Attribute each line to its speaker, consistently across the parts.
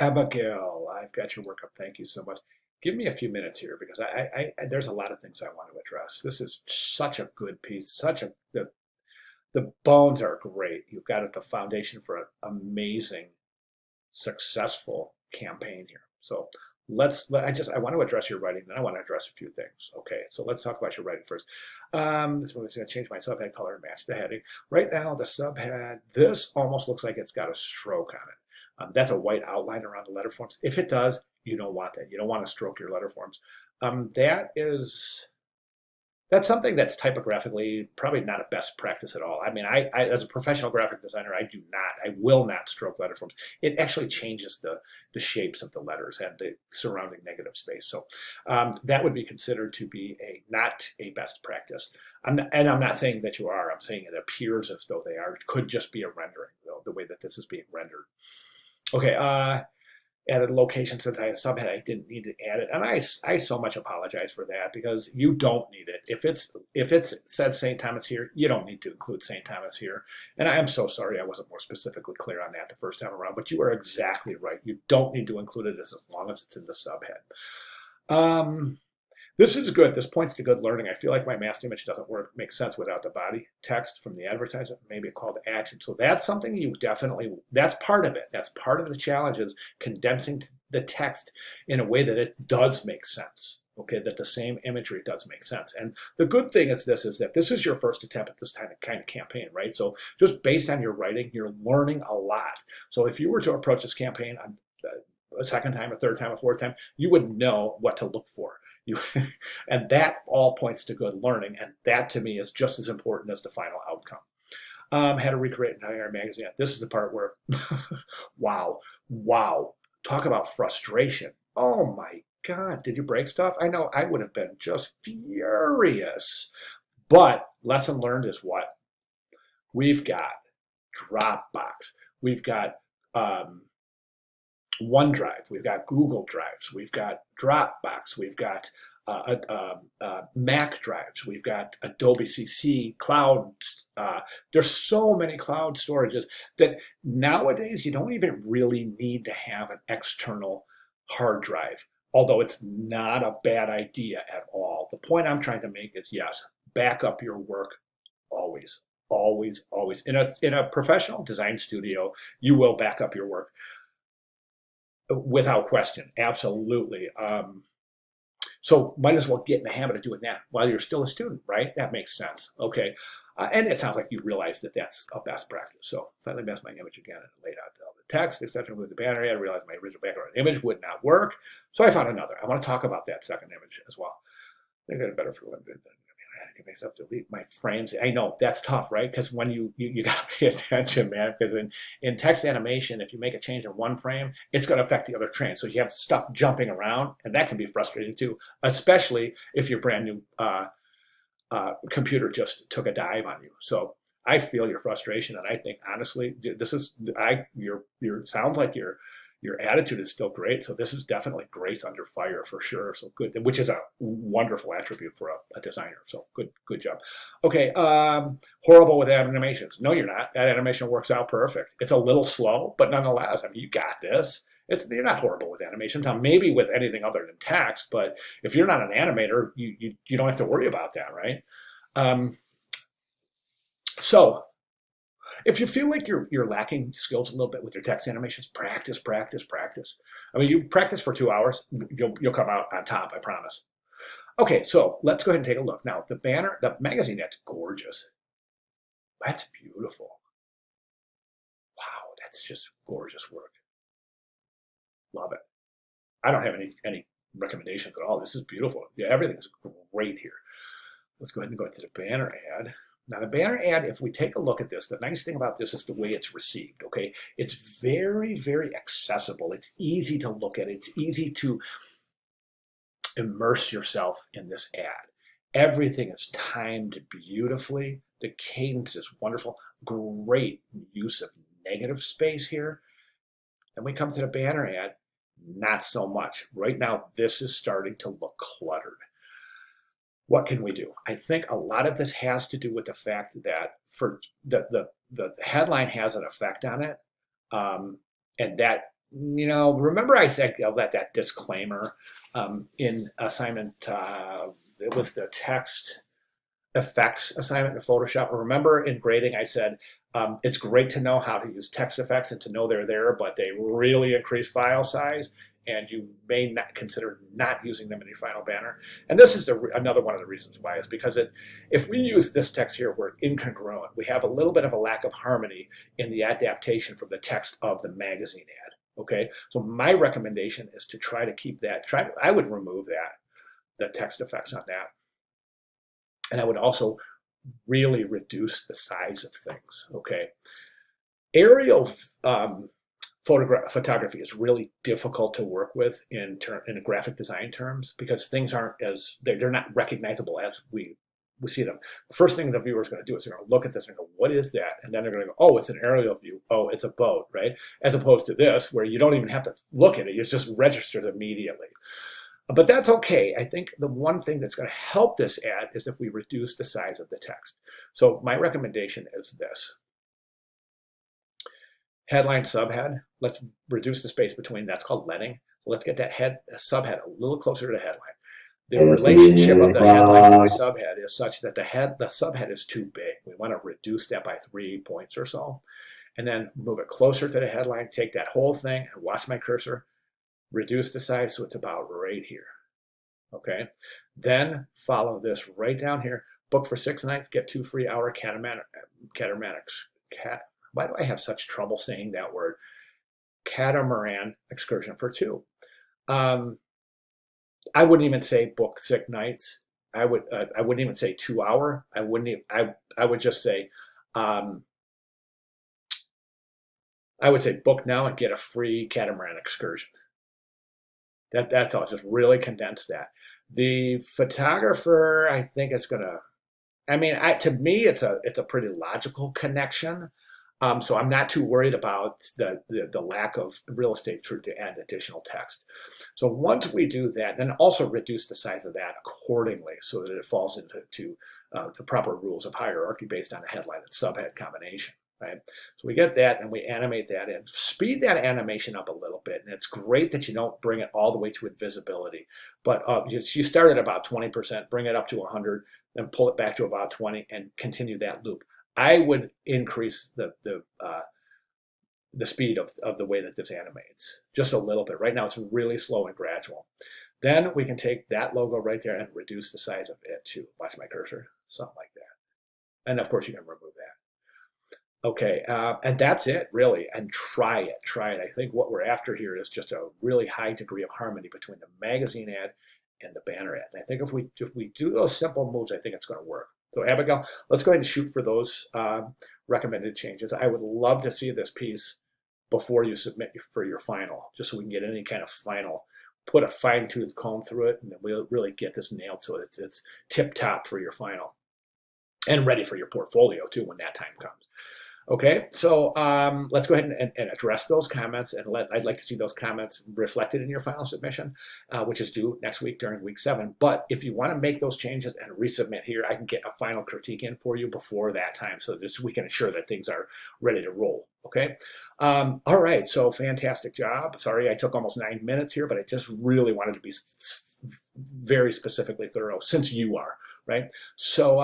Speaker 1: Abigail, I've got your work up. Thank you so much. Give me a few minutes here because there's a lot of things I want to address. This is such a good piece. The bones are great. You've got the foundation for an amazing, successful campaign here. So I want to address your writing, then I want to address a few things. Okay, so let's talk about your writing first. This one's going to change my subhead color and match the heading. Right now, the subhead, this almost looks like it's got a stroke on it. That's a white outline around the letter forms. If it does, you don't want that. You don't want to stroke your letter forms. That's something that's typographically probably not a best practice at all. I mean, I as a professional graphic designer, I will not stroke letter forms. It actually changes the shapes of the letters and the surrounding negative space. So that would be considered to be not a best practice. And I'm not saying that you are. I'm saying it appears as though they are. It could just be a rendering, though, the way that this is being rendered. Okay, added location since I had subhead, I didn't need to add it, and I so much apologize for that because you don't need it. If it says St. Thomas here, you don't need to include St. Thomas here, and I am so sorry I wasn't more specifically clear on that the first time around. But you are exactly right. You don't need to include it as long as it's in the subhead. This is good. This points to good learning. I feel like my master image doesn't make sense without the body text from the advertisement, maybe a call to action. So that's something that's part of it. That's part of the challenge is condensing the text in a way that it does make sense. Okay, that the same imagery does make sense. And the good thing is that this is your first attempt at this kind of campaign, right? So just based on your writing, you're learning a lot. So if you were to approach this campaign on a second time, a third time, a fourth time, you would know what to look for. You, and that all points to good learning, and that to me is just as important as the final outcome. Had to recreate an entire magazine. This is the part where, wow, wow, talk about frustration. Oh my God, did you break stuff? I know I would have been just furious. But lesson learned is what? We've got Dropbox. We've got OneDrive, we've got Google Drives, we've got Dropbox, we've got Mac drives, we've got Adobe CC, cloud. There's so many cloud storages that nowadays you don't even really need to have an external hard drive, although it's not a bad idea at all. The point I'm trying to make is yes, back up your work always. Always, always. In a professional design studio, you will back up your work without question, absolutely. So might as well get in the habit of doing that while you're still a student, right? That makes sense. Okay. And it sounds like you realize that that's a best practice. So finally messed my image again and laid out all the text, etc. with the banner. I realized my original background image would not work. So I found another. I want to talk about that second image as well. I got it better for limited. I can make stuff delete my frames. I know that's tough, right? Because when you gotta pay attention, man. Because in text animation, if you make a change in one frame, it's going to affect the other frame. So you have stuff jumping around, and that can be frustrating too, especially if your brand new computer just took a dive on you. So I feel your frustration, and I think honestly, this is your sounds like your attitude is still great. So this is definitely grace under fire for sure. So good, which is a wonderful attribute for a designer. So good job. Okay, horrible with animations. No, you're not. That animation works out perfect. It's a little slow, but nonetheless, I mean, you got this. You're not horrible with animations. Now, maybe with anything other than text, but if you're not an animator, you don't have to worry about that, right? Um, so if you feel like you're lacking skills a little bit with your text animations, practice, practice, practice. I mean, you practice for 2 hours, you'll come out on top, I promise. Okay, so let's go ahead and take a look. Now, the magazine, that's gorgeous. That's beautiful. Wow, that's just gorgeous work. Love it. I don't have any recommendations at all. This is beautiful. Yeah, everything is great here. Let's go ahead and go into the banner ad. Now the banner ad, if we take a look at this, the nice thing about this is the way it's received, okay? It's very, very accessible. It's easy to look at. It's easy to immerse yourself in this ad. Everything is timed beautifully. The cadence is wonderful. Great use of negative space here. Then we come to the banner ad, not so much. Right now, this is starting to look cluttered. What can we do? I think a lot of this has to do with the fact that for the headline has an effect on it, and that remember I said that disclaimer in assignment, it was the text effects assignment in Photoshop. Remember in grading, I said it's great to know how to use text effects and to know they're there, but they really increase file size, and you may not consider not using them in your final banner. And this is another one of the reasons why is because if we use this text here, we're incongruent. We have a little bit of a lack of harmony in the adaptation from the text of the magazine ad. Okay, so my recommendation is to try to keep that. I would remove the text effects on that. And I would also really reduce the size of things, okay? Aerial photography is really difficult to work with in graphic design terms because things aren't they're not recognizable as we see them. The first thing the viewer is going to do is they're going to look at this and go, what is that? And then they're going to go, oh, it's an aerial view. Oh, it's a boat, right? As opposed to this, where you don't even have to look at it. It's just registered immediately. But that's okay. I think the one thing that's going to help this ad is if we reduce the size of the text. So my recommendation is this. Headline, subhead. Let's reduce the space between. That's called leading. So let's get that subhead a little closer to the headline. The relationship of the headline to the subhead is such that the subhead is too big. We want to reduce that by 3 points or so. And then move it closer to the headline. Take that whole thing and watch my cursor. Reduce the size so it's about right here. Okay, then follow this right down here. Book for 6 nights, get 2 free hour catamarans. Why do I have such trouble saying that word? Catamaran excursion for 2. I wouldn't even say book 6 nights. I wouldn't even say 2 hour. I would just say I would say book now and get a free catamaran excursion. That's all. Just really condense that. The photographer, I think it's gonna. I mean, to me, it's a pretty logical connection. So I'm not too worried about the lack of real estate to add additional text. So once we do that, then also reduce the size of that accordingly so that it falls into the proper rules of hierarchy based on a headline and subhead combination. Right? So we get that and we animate that in. Speed that animation up a little bit. And it's great that you don't bring it all the way to invisibility. But you start at about 20%, bring it up to 100, then pull it back to about 20 and continue that loop. I would increase the speed of the way that this animates just a little bit. Right now it's really slow and gradual. Then we can take that logo right there and reduce the size of it too. Watch my cursor, something like that. And of course you can remove that. Okay, and that's it, really. And try it. I think what we're after here is just a really high degree of harmony between the magazine ad and the banner ad. And I think if we do those simple moves, I think it's going to work. So Abigail, let's go ahead and shoot for those recommended changes. I would love to see this piece before you submit for your final, just so we can get any kind of final. Put a fine-tooth comb through it, and we'll really get this nailed so it's tip-top for your final and ready for your portfolio too when that time comes. Okay, so let's go ahead and address those comments, and I'd like to see those comments reflected in your final submission, which is due next week during week 7. But if you want to make those changes and resubmit here, I can get a final critique in for you before that time, so that we can ensure that things are ready to roll. Okay, all right, so fantastic job. Sorry I took almost 9 minutes here, but I just really wanted to be very specifically thorough, since you are, right? So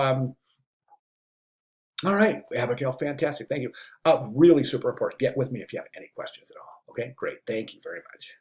Speaker 1: all right, Abigail, fantastic. Thank you. Really super important. Get with me if you have any questions at all. Okay, great. Thank you very much.